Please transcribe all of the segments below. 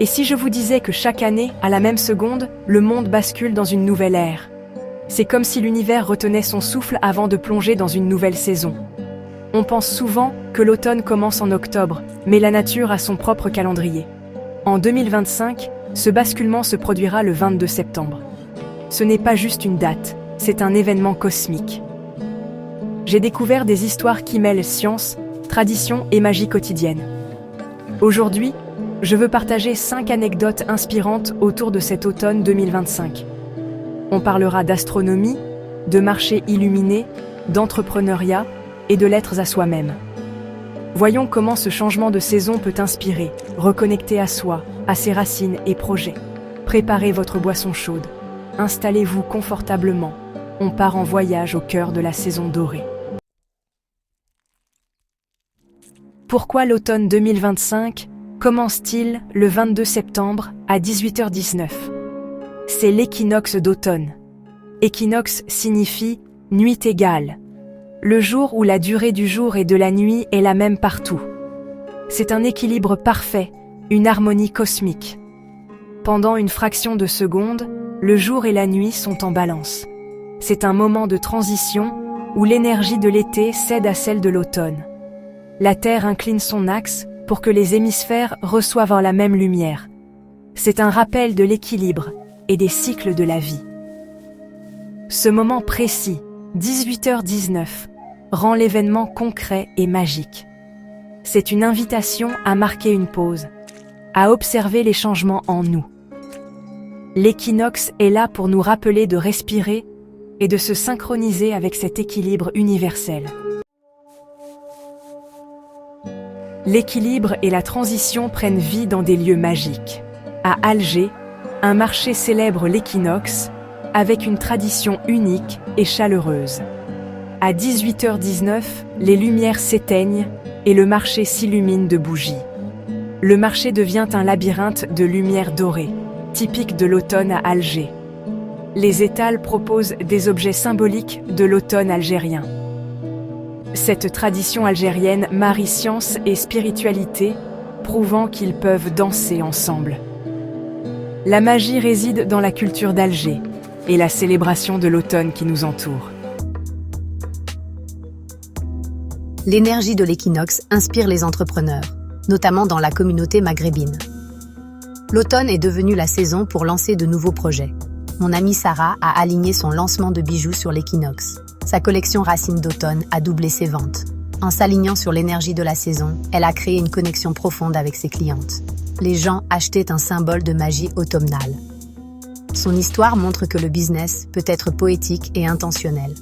Et si je vous disais que chaque année, à la même seconde, le monde bascule dans une nouvelle ère? C'est comme si l'univers retenait son souffle avant de plonger dans une nouvelle saison. On pense souvent que l'automne commence en octobre, mais la nature a son propre calendrier. En 2025, ce basculement se produira le 22 septembre. Ce n'est pas juste une date, c'est un événement cosmique. J'ai découvert des histoires qui mêlent science, tradition et magie quotidienne. Aujourd'hui, je veux partager 5 anecdotes inspirantes autour de cet automne 2025. On parlera d'astronomie, de marchés illuminés, d'entrepreneuriat et de l'être à soi-même. Voyons comment ce changement de saison peut inspirer, reconnecter à soi, à ses racines et projets. Préparez votre boisson chaude. Installez-vous confortablement. On part en voyage au cœur de la saison dorée. Pourquoi l'automne 2025 commence-t-il le 22 septembre à 18h19 ? C'est l'équinoxe d'automne. Équinoxe signifie nuit égale. Le jour où la durée du jour et de la nuit est la même partout. C'est un équilibre parfait, une harmonie cosmique. Pendant une fraction de seconde, le jour et la nuit sont en balance. C'est un moment de transition où l'énergie de l'été cède à celle de l'automne. La Terre incline son axe pour que les hémisphères reçoivent la même lumière. C'est un rappel de l'équilibre et des cycles de la vie. Ce moment précis, 18h19, rend l'événement concret et magique. C'est une invitation à marquer une pause, à observer les changements en nous. L'équinoxe est là pour nous rappeler de respirer et de se synchroniser avec cet équilibre universel. L'équilibre et la transition prennent vie dans des lieux magiques. À Alger, un marché célèbre l'équinoxe avec une tradition unique et chaleureuse. À 18h19, les lumières s'éteignent et le marché s'illumine de bougies. Le marché devient un labyrinthe de lumière dorée, typique de l'automne à Alger. Les étals proposent des objets symboliques de l'automne algérien. Cette tradition algérienne marie science et spiritualité, prouvant qu'ils peuvent danser ensemble. La magie réside dans la culture d'Alger et la célébration de l'automne qui nous entoure. L'énergie de l'équinoxe inspire les entrepreneurs, notamment dans la communauté maghrébine. L'automne est devenu la saison pour lancer de nouveaux projets. Mon amie Sarah a aligné son lancement de bijoux sur l'équinoxe. Sa collection Racines d'automne a doublé ses ventes. En s'alignant sur l'énergie de la saison, elle a créé une connexion profonde avec ses clientes. Les gens achetaient un symbole de magie automnale. Son histoire montre que le business peut être poétique et intentionnel.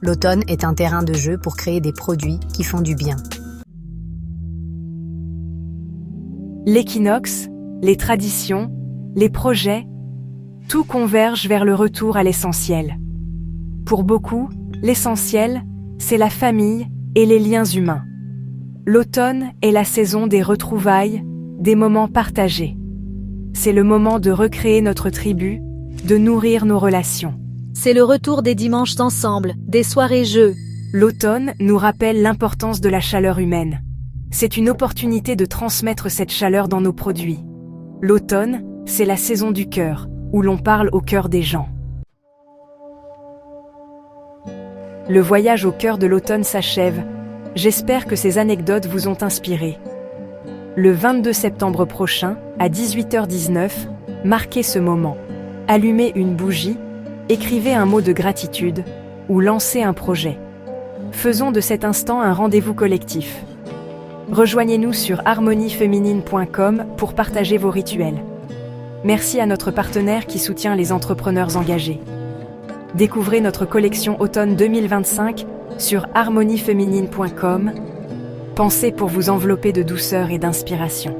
L'automne est un terrain de jeu pour créer des produits qui font du bien. L'équinoxe, les traditions, les projets, tout converge vers le retour à l'essentiel. Pour beaucoup, l'essentiel, c'est la famille et les liens humains. L'automne est la saison des retrouvailles, des moments partagés. C'est le moment de recréer notre tribu, de nourrir nos relations. C'est le retour des dimanches ensemble, des soirées jeux. L'automne nous rappelle l'importance de la chaleur humaine. C'est une opportunité de transmettre cette chaleur dans nos produits. L'automne, c'est la saison du cœur, où l'on parle au cœur des gens. Le voyage au cœur de l'automne s'achève. J'espère que ces anecdotes vous ont inspiré. Le 22 septembre prochain, à 18h19, marquez ce moment. Allumez une bougie, écrivez un mot de gratitude ou lancez un projet. Faisons de cet instant un rendez-vous collectif. Rejoignez-nous sur harmoniefeminine.com pour partager vos rituels. Merci à notre partenaire qui soutient les entrepreneurs engagés. Découvrez notre collection automne 2025 sur harmoniefeminine.com. Pensez pour vous envelopper de douceur et d'inspiration.